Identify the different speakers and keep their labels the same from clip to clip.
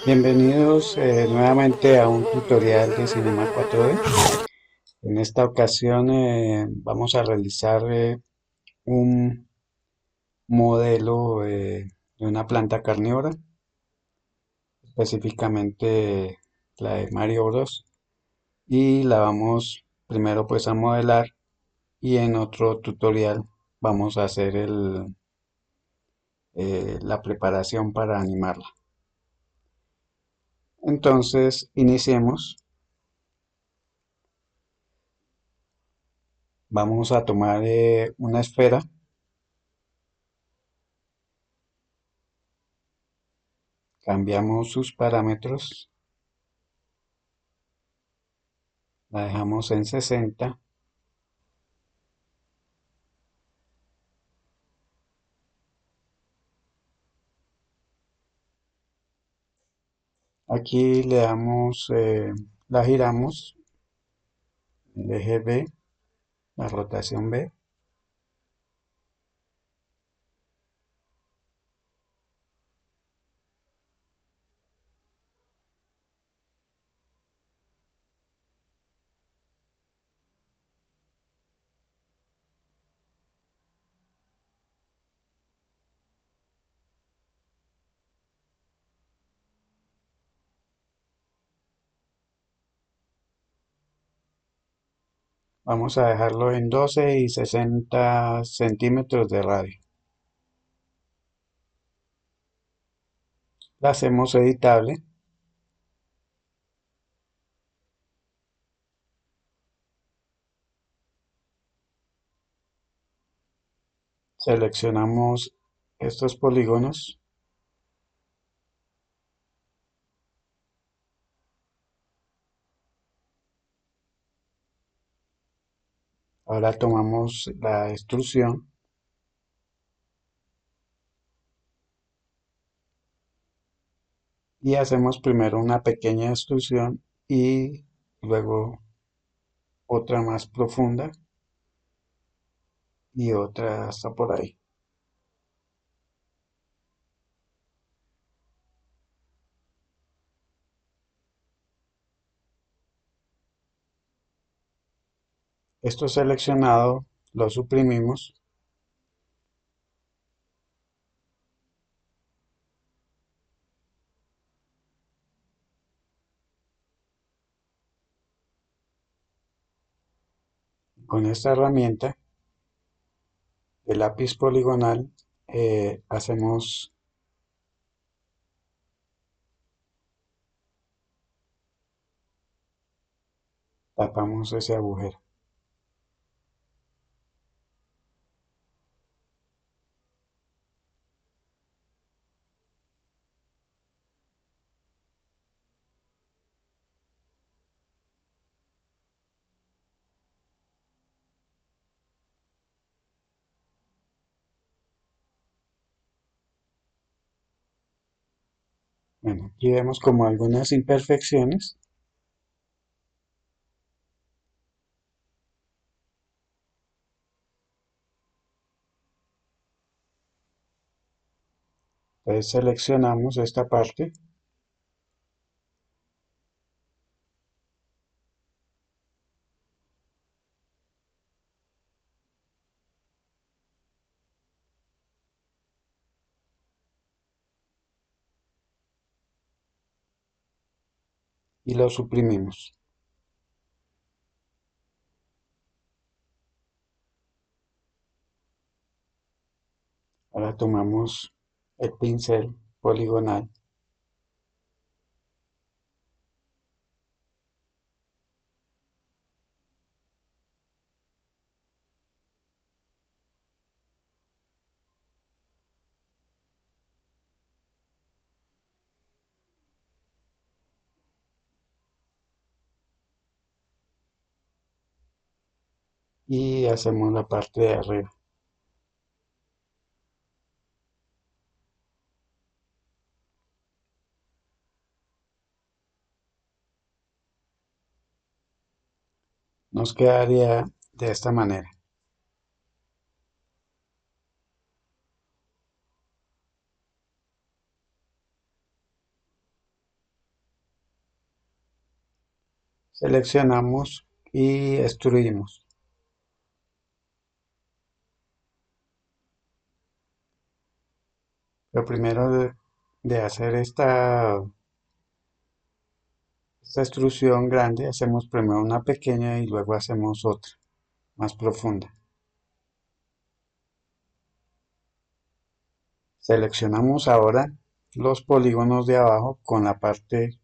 Speaker 1: Bienvenidos nuevamente a un tutorial de Cinema 4D. En esta ocasión vamos a realizar un modelo de una planta carnívora, específicamente la de Mario Bros. Y la vamos primero pues a modelar y en otro tutorial vamos a hacer la preparación para animarla. Entonces iniciemos. Vamos a tomar una esfera. Cambiamos sus parámetros, la dejamos en 60. Aquí le damos, la giramos, el eje B, la rotación B. Vamos a dejarlo en 12 y 60 centímetros de radio. La hacemos editable. Seleccionamos estos polígonos. Ahora tomamos la extrusión y hacemos primero una pequeña extrusión y luego otra más profunda y otra hasta por ahí. Esto seleccionado lo suprimimos. Con esta herramienta de lápiz poligonal hacemos, tapamos ese agujero. Bueno, aquí vemos como algunas imperfecciones. Entonces seleccionamos esta parte y lo suprimimos. Ahora tomamos el pincel poligonal y hacemos la parte de arriba. Nos quedaría de esta manera. Seleccionamos y extruimos. Lo primero de hacer esta extrusión grande, hacemos primero una pequeña y luego hacemos otra más profunda. Seleccionamos ahora los polígonos de abajo con la parte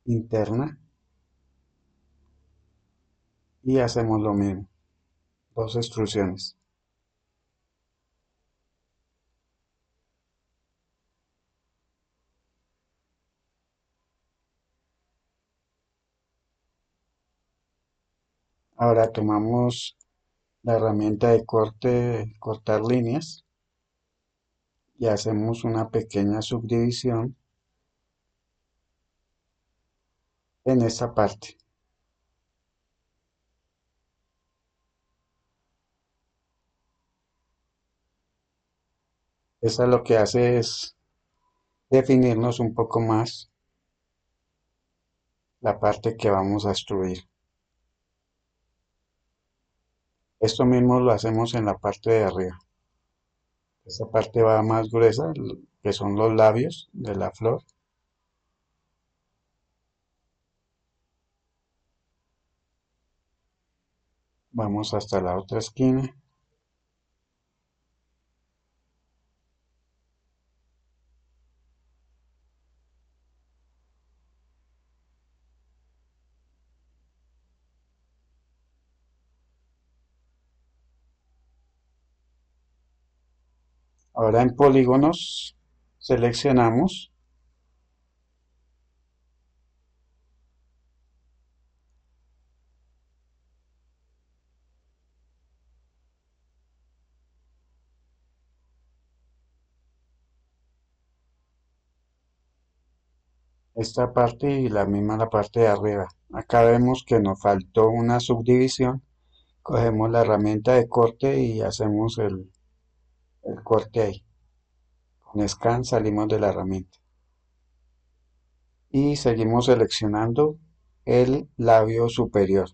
Speaker 1: interna y hacemos lo mismo, dos extrusiones. Ahora tomamos la herramienta de corte, cortar líneas y hacemos una pequeña subdivisión en esta parte. Esa lo que hace es definirnos un poco más la parte que vamos a extruir. Esto mismo lo hacemos en la parte de arriba. Esta parte va más gruesa, que son los labios de la flor. Vamos hasta la otra esquina. Ahora en polígonos seleccionamos. Esta parte y la misma la parte de arriba. Acá vemos que nos faltó una subdivisión. Cogemos la herramienta de corte y hacemos el corte ahí. Con Scan salimos de la herramienta. Y seguimos seleccionando el labio superior.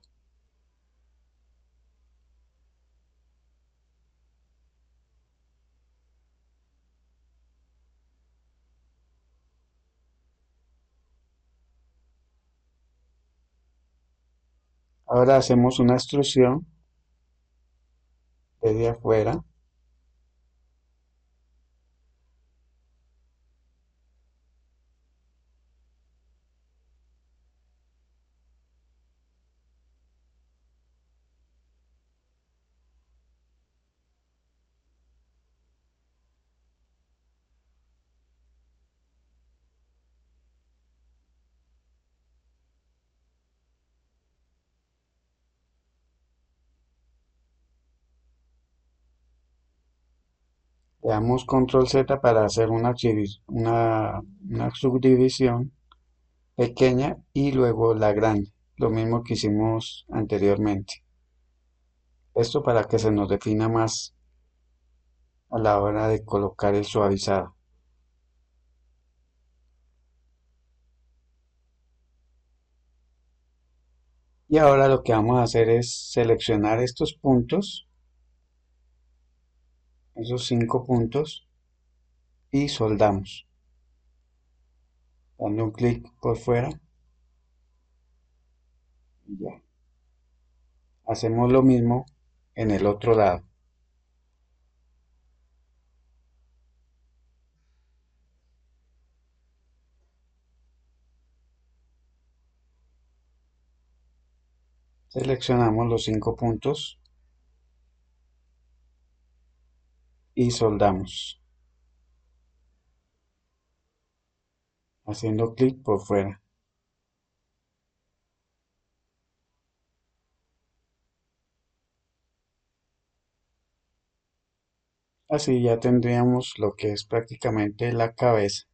Speaker 1: Ahora hacemos una extrusión desde afuera. Le damos control Z para hacer una subdivisión pequeña y luego la grande. Lo mismo que hicimos anteriormente. Esto para que se nos defina más a la hora de colocar el suavizado. Y ahora lo que vamos a hacer es seleccionar estos puntos, esos 5 puntos, y soldamos. Dando un clic por fuera y ya. Hacemos lo mismo en el otro lado. Seleccionamos los 5 puntos y soldamos, haciendo clic por fuera. Así ya tendríamos lo que es prácticamente la cabeza.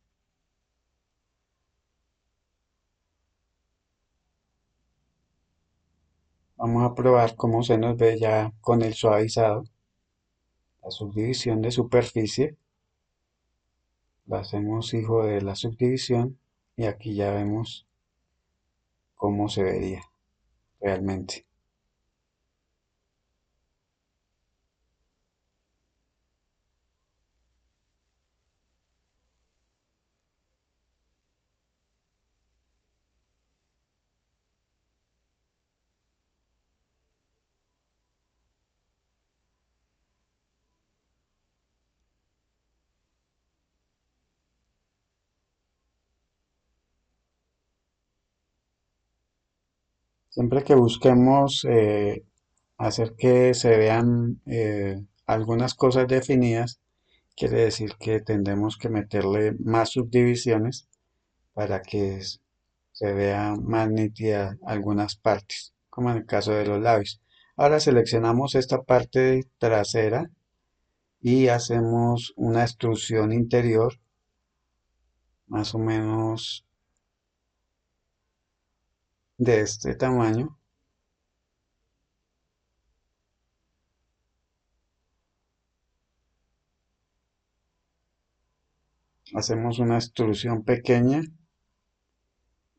Speaker 1: Vamos a probar cómo se nos ve ya con el suavizado. La subdivisión de superficie. La hacemos hijo de la subdivisión y aquí ya vemos cómo se vería realmente. Siempre que busquemos hacer que se vean algunas cosas definidas, quiere decir que tendremos que meterle más subdivisiones para que se vean más nítidas algunas partes, como en el caso de los labios. Ahora seleccionamos esta parte trasera y hacemos una extrusión interior, más o menos de este tamaño. Hacemos una extrusión pequeña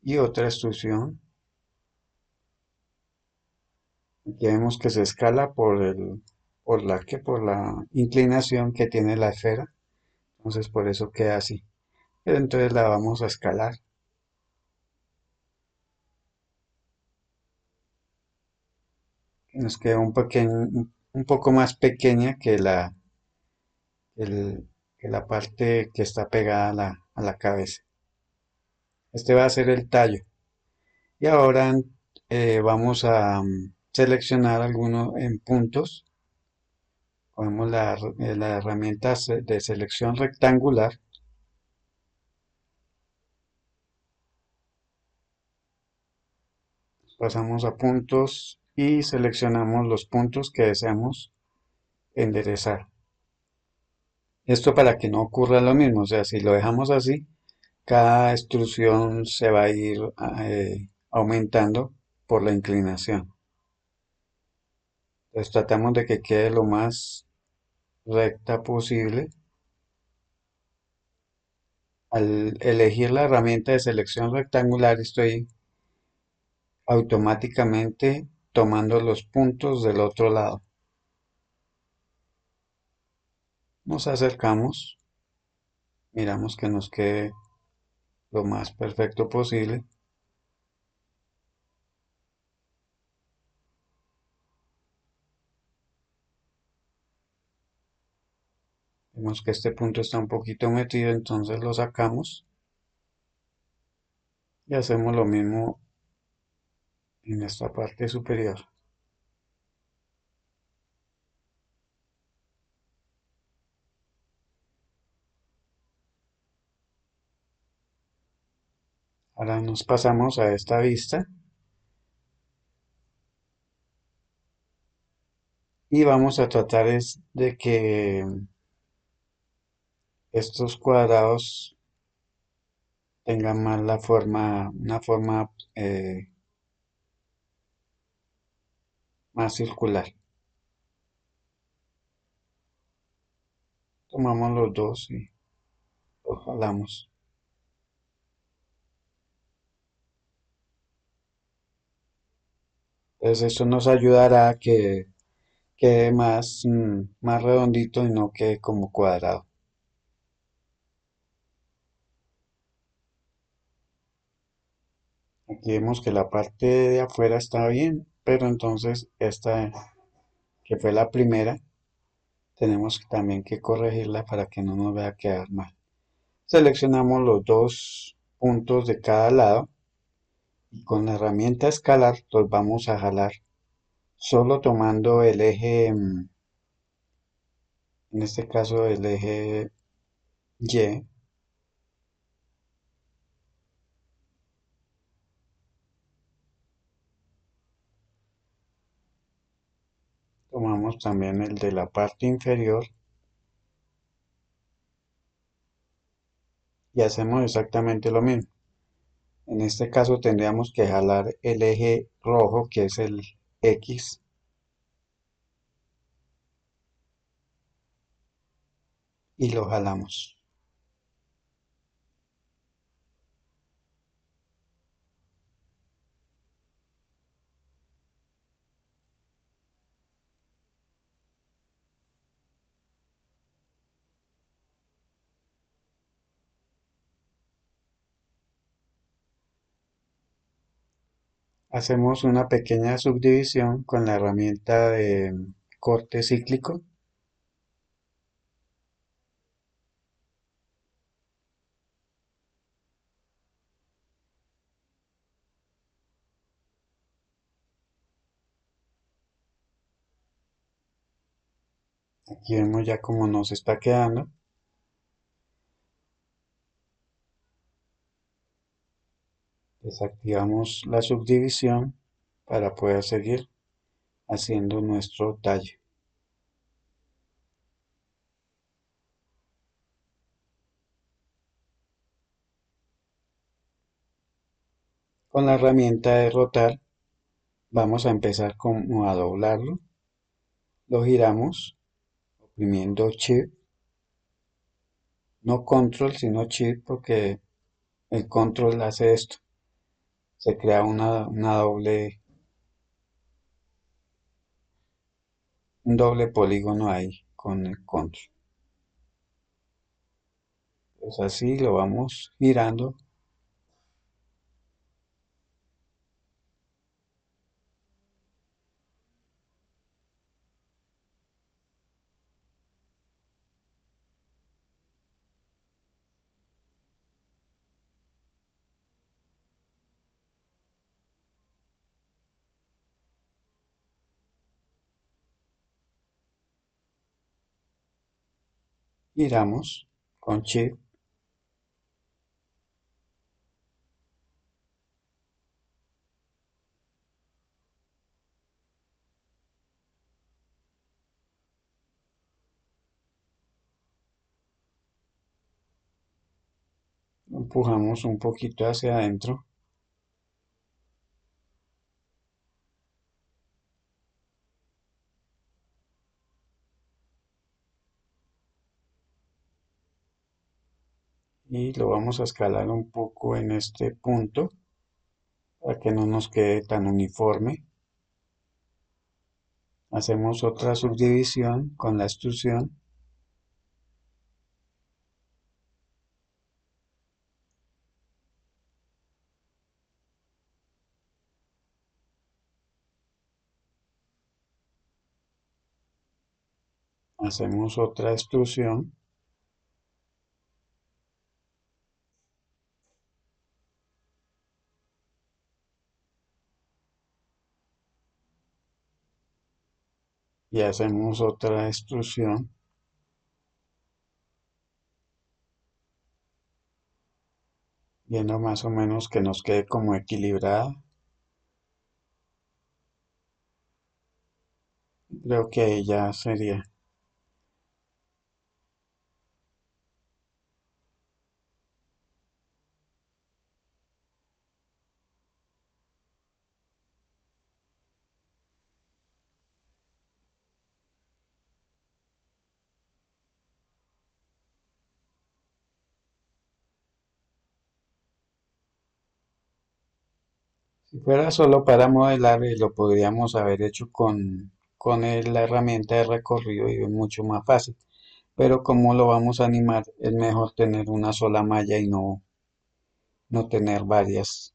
Speaker 1: y otra extrusión. Aquí vemos que se escala por la inclinación que tiene la esfera. Entonces por eso queda así. Pero entonces la vamos a escalar. Que nos queda un poco más pequeña que que la parte que está pegada a a la cabeza. Este va a ser el tallo. Y ahora vamos a seleccionar algunos en puntos. Cogemos la herramienta de selección rectangular. Pasamos a puntos y seleccionamos los puntos que deseamos enderezar. Esto para que no ocurra lo mismo, o sea, si lo dejamos así, cada extrusión se va a ir aumentando por la inclinación. Entonces tratamos de que quede lo más recta posible. Al elegir la herramienta de selección rectangular estoy automáticamente tomando los puntos del otro lado. Nos acercamos, miramos que nos quede lo más perfecto posible. Vemos que este punto está un poquito metido, entonces lo sacamos y hacemos lo mismo en esta parte superior. Ahora nos pasamos a esta vista y vamos a tratar de que estos cuadrados tengan más una forma más circular. Tomamos los dos y los jalamos. Entonces esto nos ayudará a que quede más, más redondito y no quede como cuadrado. Aquí vemos que la parte de afuera está bien, pero entonces esta que fue la primera, tenemos también que corregirla para que no nos vaya a quedar mal. Seleccionamos los dos puntos de cada lado y con la herramienta escalar los vamos a jalar solo tomando el eje, en este caso el eje Y. Tomamos también el de la parte inferior y hacemos exactamente lo mismo. En este caso tendríamos que jalar el eje rojo, que es el X, y lo jalamos. Hacemos una pequeña subdivisión con la herramienta de corte cíclico. Aquí vemos ya cómo nos está quedando. Desactivamos la subdivisión para poder seguir haciendo nuestro talle. Con la herramienta de rotar vamos a empezar como a doblarlo. Lo giramos oprimiendo Shift, no Control sino Shift porque el Control hace esto. Se crea un doble polígono ahí con el Control. Pues así lo vamos girando. Giramos con Shift. Empujamos un poquito hacia adentro y lo vamos a escalar un poco en este punto para que no nos quede tan uniforme. Hacemos otra subdivisión con la extrusión. Hacemos otra extrusión y hacemos otra extrusión, viendo más o menos que nos quede como equilibrada. Creo que ahí ya sería. Si fuera solo para modelar, lo podríamos haber hecho con la herramienta de recorrido y es mucho más fácil. Pero como lo vamos a animar, es mejor tener una sola malla y no tener varias.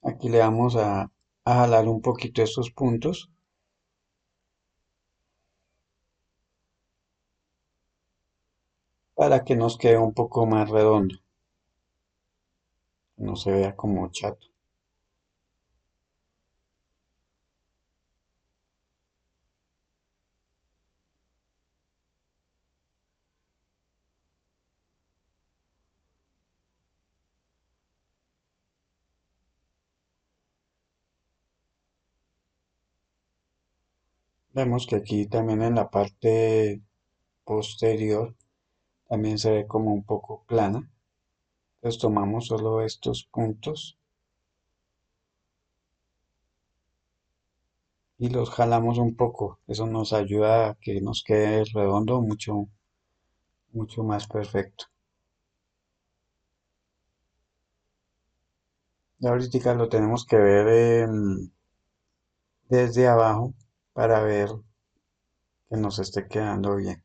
Speaker 1: Aquí le vamos a jalar un poquito estos puntos para que nos quede un poco más redondo, no se vea como chato. Vemos que aquí también en la parte posterior también se ve como un poco plana. Entonces tomamos solo estos puntos y los jalamos un poco. Eso nos ayuda a que nos quede redondo mucho, mucho más perfecto. Y ahorita lo tenemos que ver desde abajo para ver que nos esté quedando bien.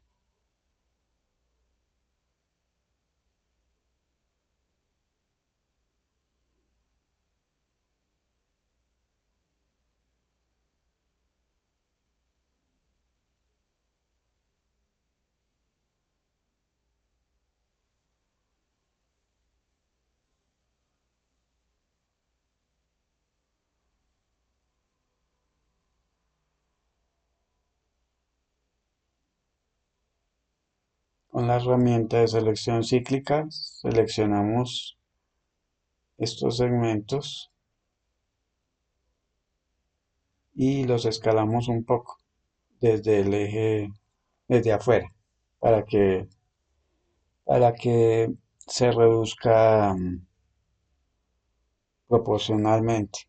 Speaker 1: Con la herramienta de selección cíclica seleccionamos estos segmentos y los escalamos un poco desde el eje, desde afuera, para que, para que se reduzca proporcionalmente.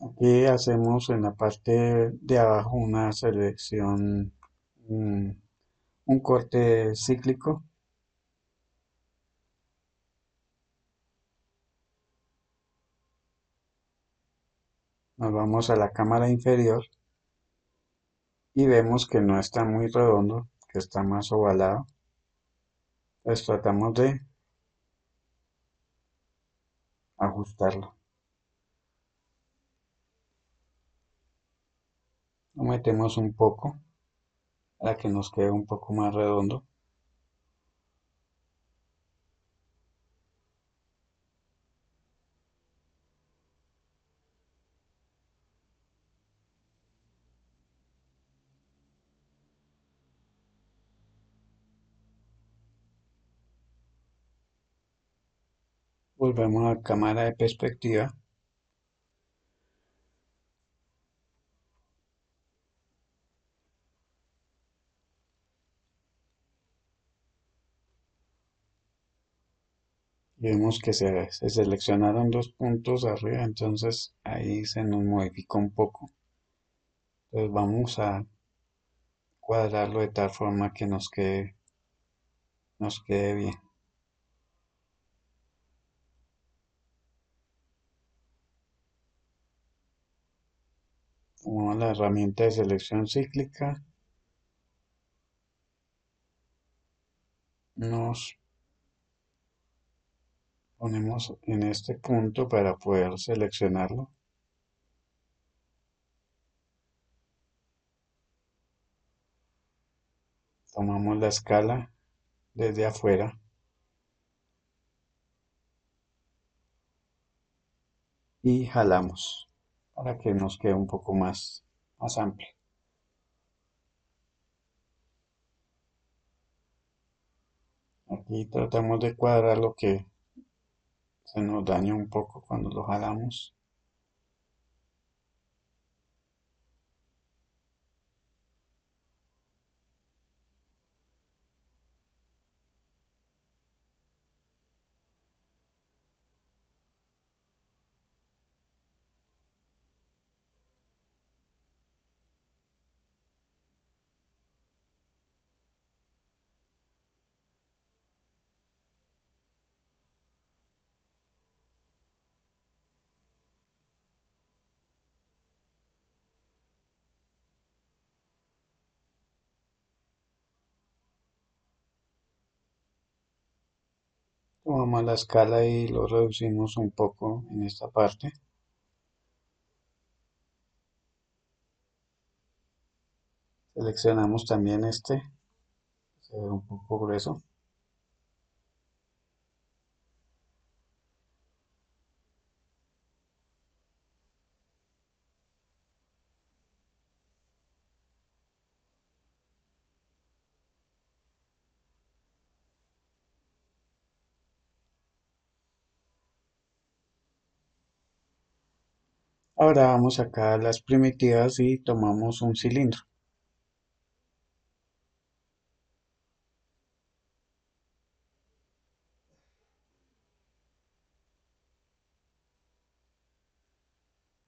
Speaker 1: Aquí hacemos en la parte de abajo una selección, un, un corte cíclico. Nos vamos a la cámara inferior y vemos que no está muy redondo, que está más ovalado. Entonces tratamos de ajustarlo. Lo metemos un poco para que nos quede un poco más redondo. Volvemos a cámara de perspectiva y vemos que se seleccionaron dos puntos arriba, entonces ahí se nos modificó un poco. Entonces vamos a cuadrarlo de tal forma que nos quede bien. Tomamos la herramienta de selección cíclica, nos ponemos en este punto para poder seleccionarlo. Tomamos la escala desde afuera y jalamos para que nos quede un poco más amplio. Aquí tratamos de cuadrar lo que se nos daña un poco cuando lo jalamos. Tomamos la escala y lo reducimos un poco en esta parte. Seleccionamos también este, se ve un poco grueso. Ahora vamos acá a las primitivas y tomamos un cilindro.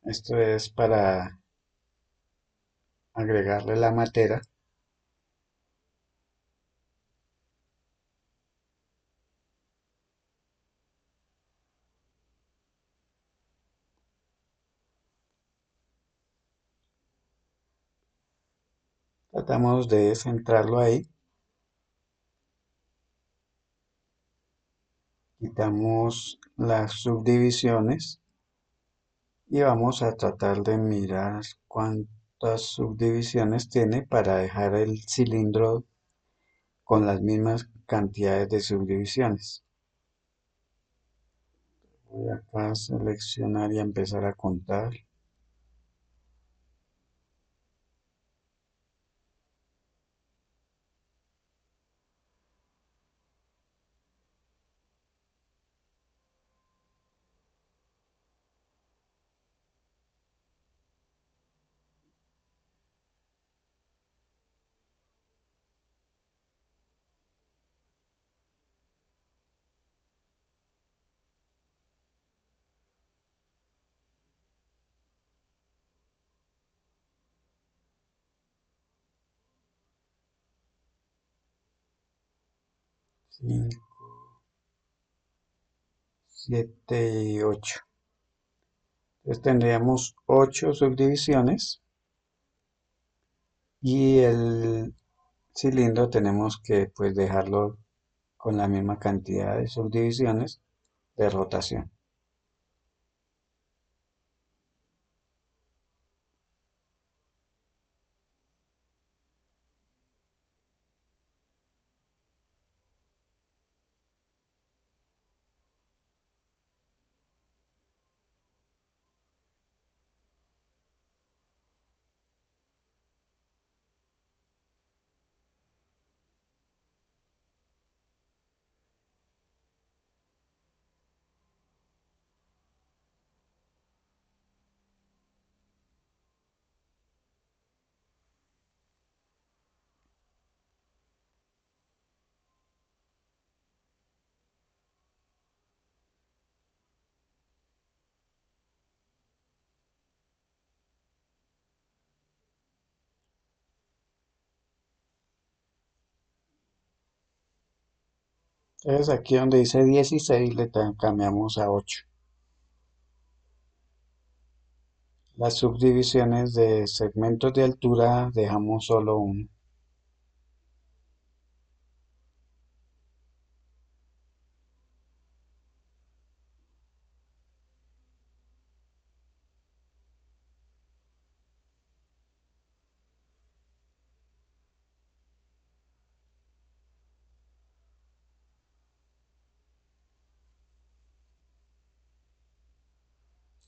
Speaker 1: Esto es para agregarle la matera. Tratamos de centrarlo ahí. Quitamos las subdivisiones y vamos a tratar de mirar cuántas subdivisiones tiene para dejar el cilindro con las mismas cantidades de subdivisiones. Voy acá a seleccionar y a empezar a contar. 5, 7 y 8. Entonces tendríamos 8 subdivisiones y el cilindro tenemos que pues dejarlo con la misma cantidad de subdivisiones de rotación. Entonces aquí donde dice 16 le cambiamos a 8. Las subdivisiones de segmentos de altura dejamos solo uno.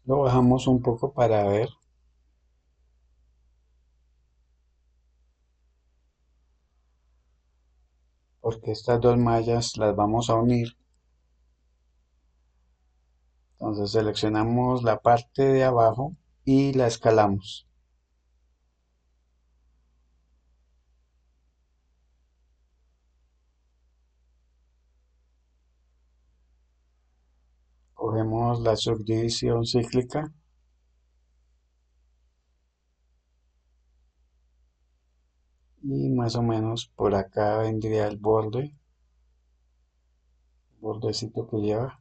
Speaker 1: Lo bajamos un poco para ver, porque estas dos mallas las vamos a unir. Entonces seleccionamos la parte de abajo y la escalamos. Cogemos la subdivisión cíclica y más o menos por acá vendría el bordecito que lleva.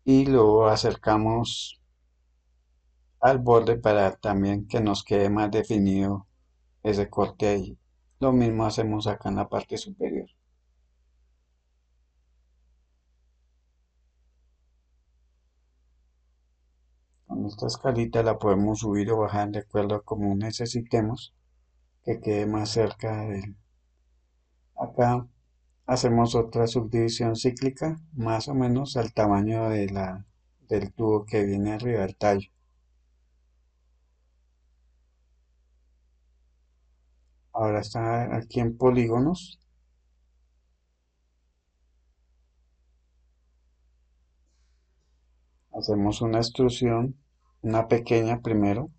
Speaker 1: Y lo acercamos al borde para también que nos quede más definido ese corte ahí. Lo mismo hacemos acá en la parte superior. Con esta escalita la podemos subir o bajar de acuerdo a como necesitemos que quede más cerca del. Acá hacemos otra subdivisión cíclica, más o menos al tamaño del tubo que viene arriba del tallo. Ahora está aquí en polígonos. Hacemos una extrusión, una pequeña primero,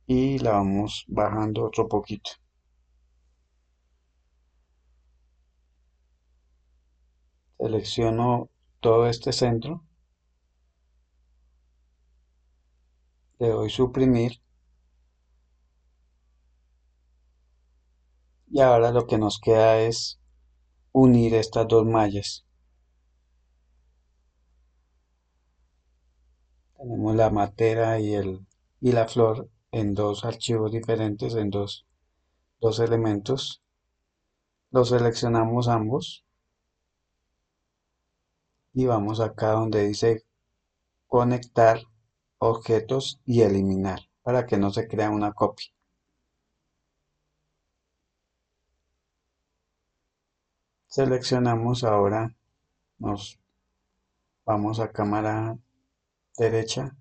Speaker 1: y la vamos bajando otro poquito. Selecciono todo este centro, le doy suprimir y ahora lo que nos queda es unir estas dos mallas. Tenemos la matera y la flor en dos archivos diferentes, en dos elementos. Los seleccionamos ambos y vamos acá donde dice conectar objetos y eliminar para que no se crea una copia. Seleccionamos ahora, nos vamos a cámara derecha,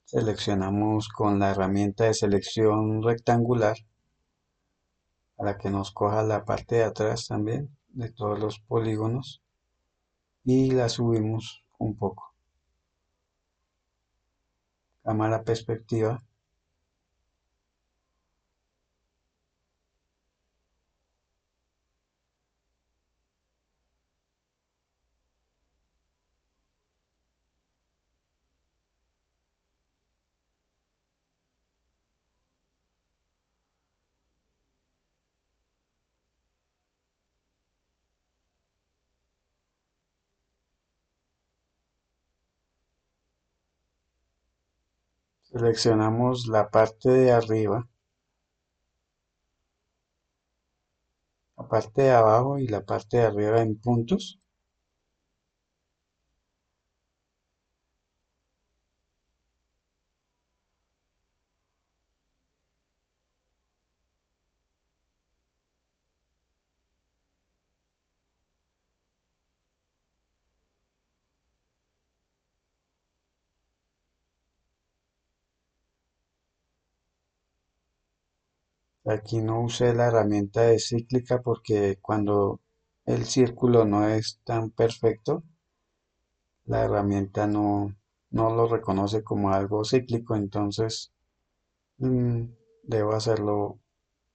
Speaker 1: seleccionamos con la herramienta de selección rectangular para que nos coja la parte de atrás también de todos los polígonos y la subimos un poco. Cámara perspectiva. Seleccionamos la parte de arriba, la parte de abajo y la parte de arriba en puntos. Aquí no usé la herramienta de cíclica porque cuando el círculo no es tan perfecto, la herramienta no lo reconoce como algo cíclico, entonces mm, debo hacerlo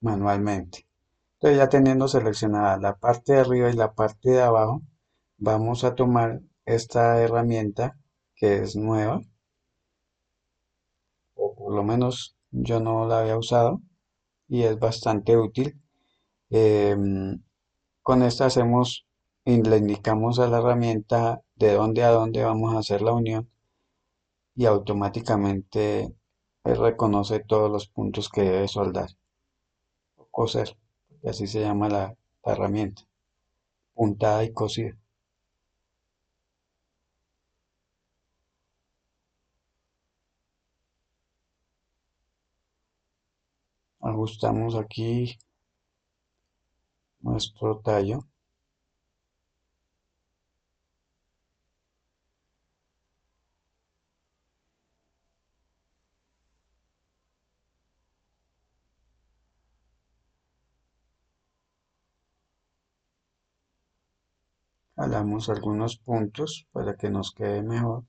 Speaker 1: manualmente. Entonces ya teniendo seleccionada la parte de arriba y la parte de abajo, vamos a tomar esta herramienta que es nueva, o por lo menos yo no la había usado y es bastante útil. Em, con esta hacemos y le indicamos a la herramienta de dónde a dónde vamos a hacer la unión y automáticamente él reconoce todos los puntos que debe soldar o coser, y así se llama la herramienta, puntada y cosida. Ajustamos aquí nuestro tallo, jalamos algunos puntos para que nos quede mejor.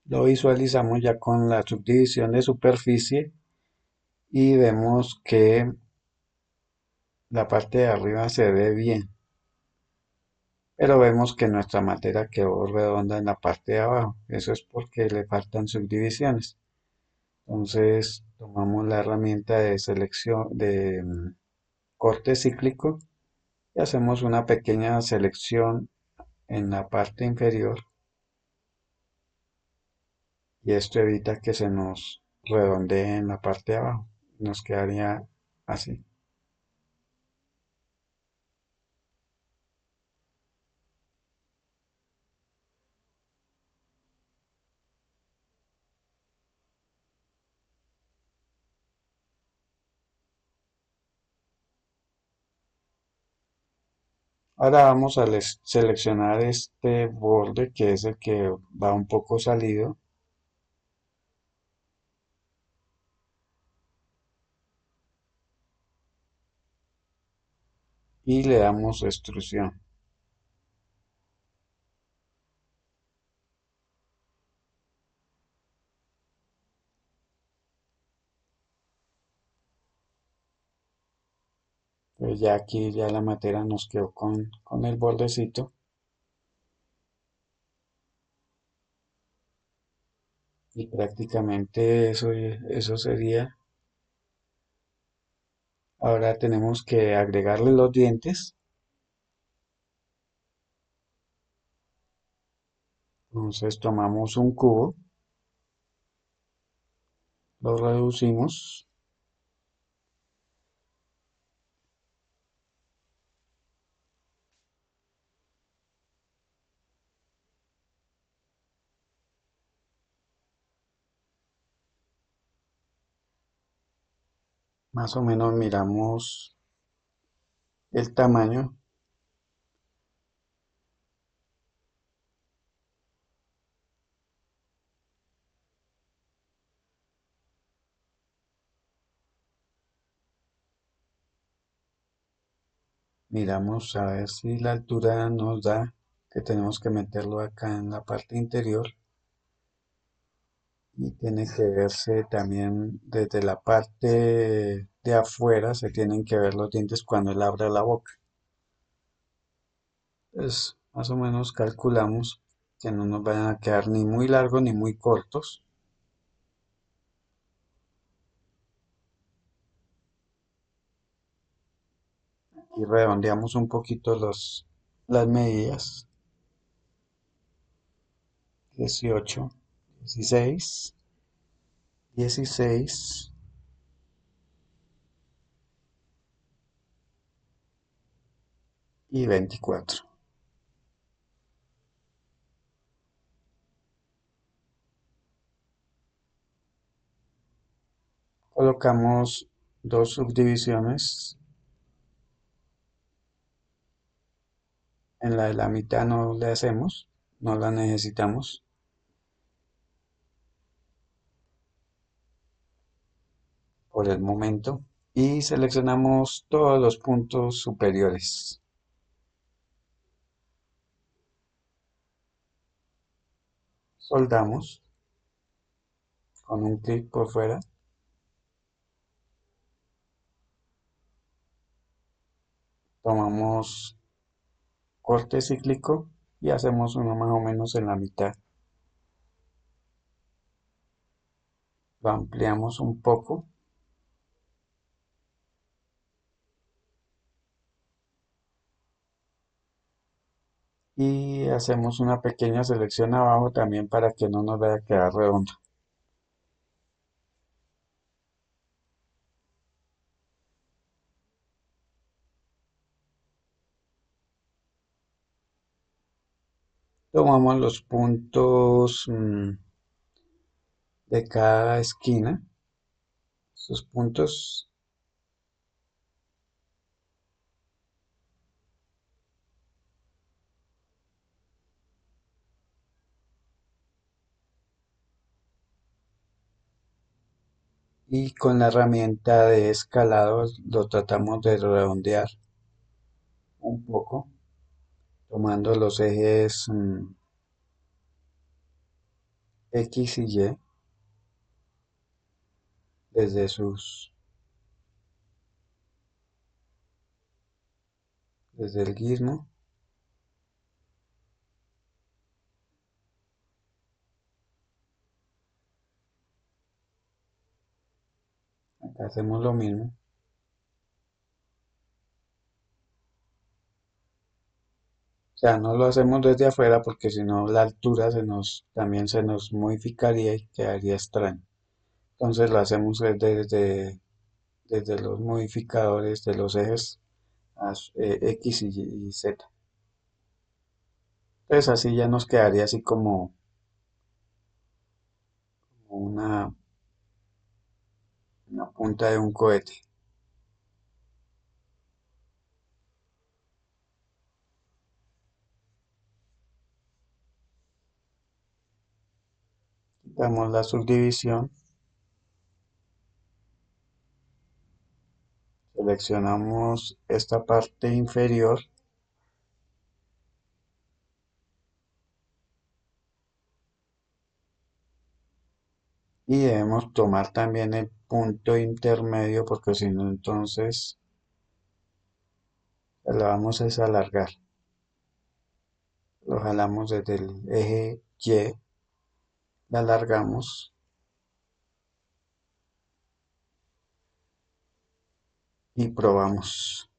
Speaker 1: Lo visualizamos ya con la subdivisión de superficie y vemos que la parte de arriba se ve bien, pero vemos que nuestra materia quedó redonda en la parte de abajo. Eso es porque le faltan subdivisiones. Entonces tomamos la herramienta de selección de corte cíclico y hacemos una pequeña selección en la parte inferior y esto evita que se nos redondee en la parte de abajo. Nos quedaría así. Ahora vamos a seleccionar este borde que es el que va un poco salido. y le damos extrusión. Pues ya aquí ya la materia nos quedó con el bordecito y prácticamente eso sería. Ahora tenemos que agregarle los dientes. Entonces tomamos un cubo, lo reducimos, más o menos miramos el tamaño, miramos a ver si la altura nos da, que tenemos que meterlo acá en la parte interior y tiene que verse también desde la parte de afuera, se tienen que ver los dientes cuando él abra la boca. Pues más o menos calculamos que no nos vayan a quedar ni muy largos ni muy cortos y redondeamos un poquito las medidas. 18, 16, 16 y 24. Colocamos dos subdivisiones. En la de la mitad no le hacemos, no la necesitamos por el momento. Y seleccionamos todos los puntos superiores. Soldamos con un clic por fuera. Tomamos corte cíclico y hacemos uno más o menos en la mitad. Lo ampliamos un poco y hacemos una pequeña selección abajo también para que no nos vaya a quedar redondo. Tomamos los puntos de cada esquina, sus puntos, y con la herramienta de escalado lo tratamos de redondear un poco, tomando los ejes X y Y desde desde el gizmo. Acá hacemos lo mismo. O sea, no lo hacemos desde afuera porque si no la altura también se nos modificaría y quedaría extraño. Entonces lo hacemos desde los modificadores de los ejes X y Z. Entonces así ya nos quedaría así como una punta de un cohete. Quitamos la subdivisión, Seleccionamos esta parte inferior y debemos tomar también el punto intermedio porque si no entonces la vamos a alargar. Lo jalamos desde el eje Y, la alargamos y probamos.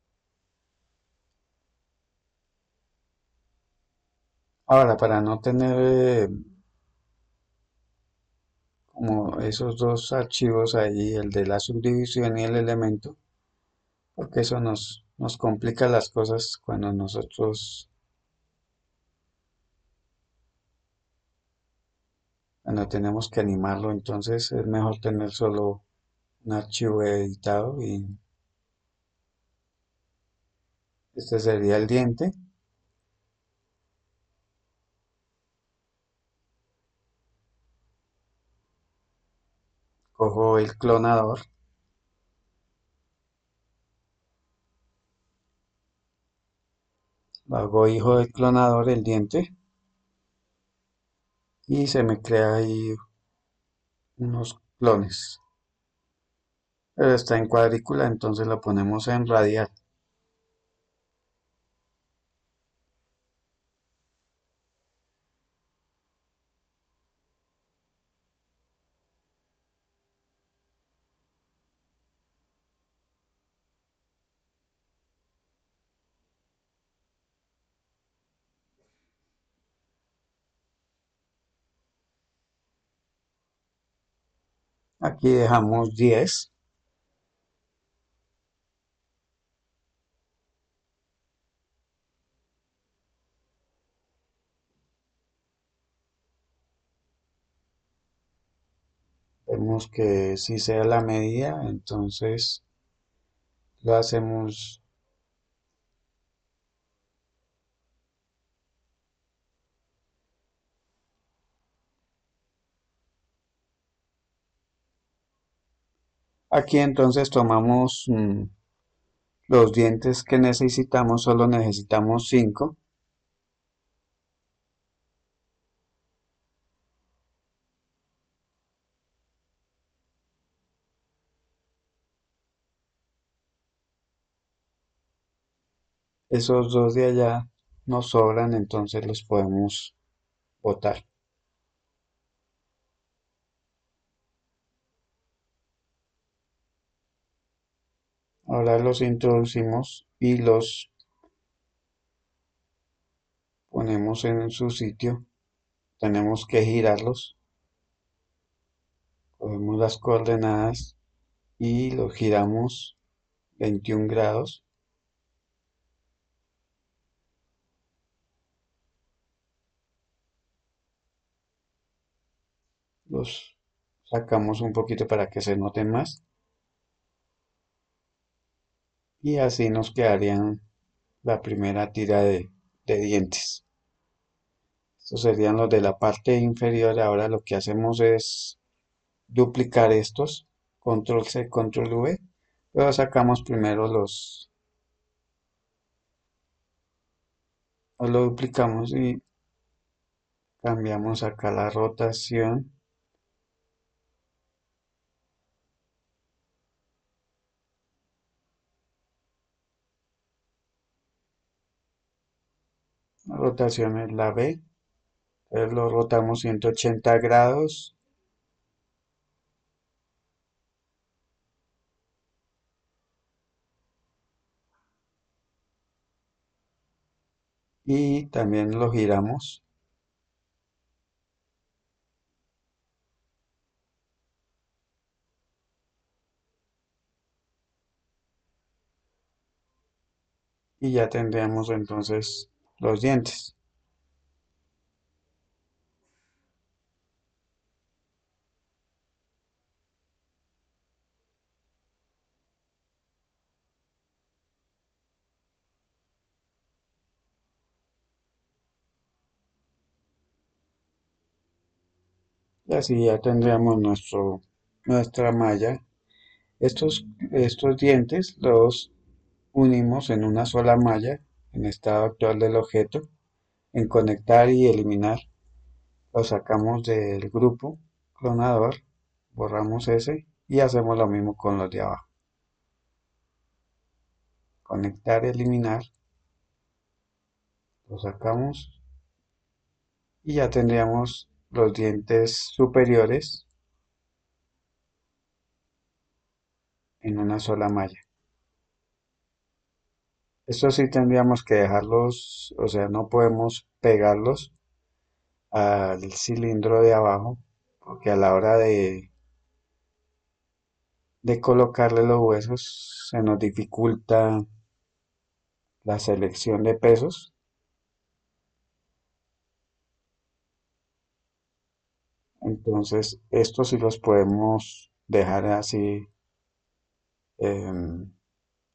Speaker 1: Ahora, para no tener como esos dos archivos ahí, el de la subdivisión y el elemento, porque eso nos complica las cosas cuando tenemos que animarlo, entonces es mejor tener solo un archivo editado y este sería el diente. Cojo el clonador, hago hijo del clonador el diente y se me crea ahí unos clones. Pero está en cuadrícula, entonces lo ponemos en radial. Aquí dejamos 10. Vemos que si sea la medida, entonces lo hacemos aquí. Entonces tomamos los dientes que necesitamos, solo necesitamos 5. Esos dos de allá nos sobran, entonces los podemos botar. Ahora los introducimos y los ponemos en su sitio. Tenemos que girarlos. Cogemos las coordenadas y los giramos 21 grados. Los sacamos un poquito para que se note más. Y así nos quedarían la primera tira de dientes. Estos serían los de la parte inferior. Ahora lo que hacemos es duplicar estos. Control C, control V. Luego sacamos primero lo duplicamos y cambiamos acá la rotación. La rotación es la B. Entonces lo rotamos 180 grados y también lo giramos y ya tendríamos entonces los dientes. Y así ya tendríamos nuestra malla Estos dientes los unimos en una sola malla en estado actual del objeto, en conectar y eliminar. Lo sacamos del grupo clonador, borramos ese y hacemos lo mismo con los de abajo. Conectar, eliminar, lo sacamos y ya tendríamos los dientes superiores en una sola malla. Esto sí tendríamos que dejarlos, o sea, no podemos pegarlos al cilindro de abajo, porque a la hora de colocarle los huesos se nos dificulta la selección de pesos. Entonces, estos sí los podemos dejar así em,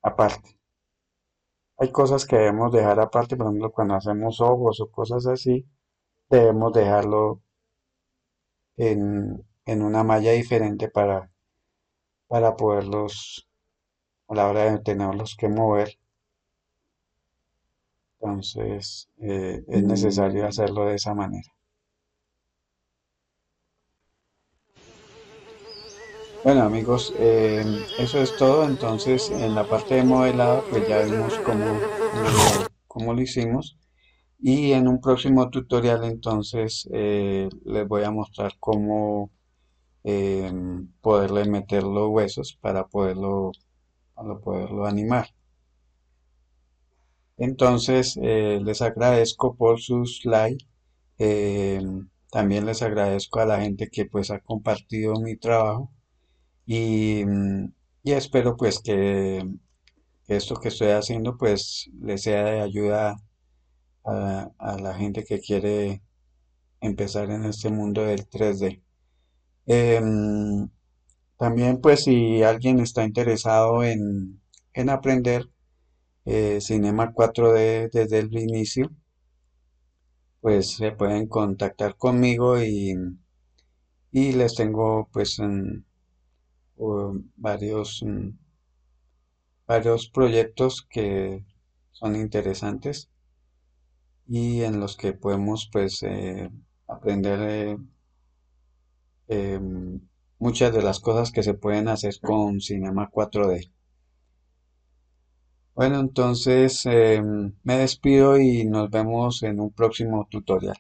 Speaker 1: aparte. Hay cosas que debemos dejar aparte, por ejemplo, cuando hacemos ojos o cosas así, debemos dejarlo en una malla diferente para poderlos, a la hora de tenerlos que mover. Entonces, es necesario hacerlo de esa manera. Bueno, amigos, eso es todo. Entonces, en la parte de modelado, pues ya vimos cómo lo hicimos. Y en un próximo tutorial, entonces, les voy a mostrar cómo poderle meter los huesos para poderlo animar. Entonces, les agradezco por sus likes. eh, También les agradezco a la gente que pues ha compartido mi trabajo y, y espero pues que esto que estoy haciendo pues les sea de ayuda a la gente que quiere empezar en este mundo del 3D. Em, También pues si alguien está interesado en aprender Cinema 4D desde el inicio, pues se pueden contactar conmigo y les tengo pues varios proyectos que son interesantes y en los que podemos pues aprender muchas de las cosas que se pueden hacer con Cinema 4D. Bueno, entonces me despido y nos vemos en un próximo tutorial.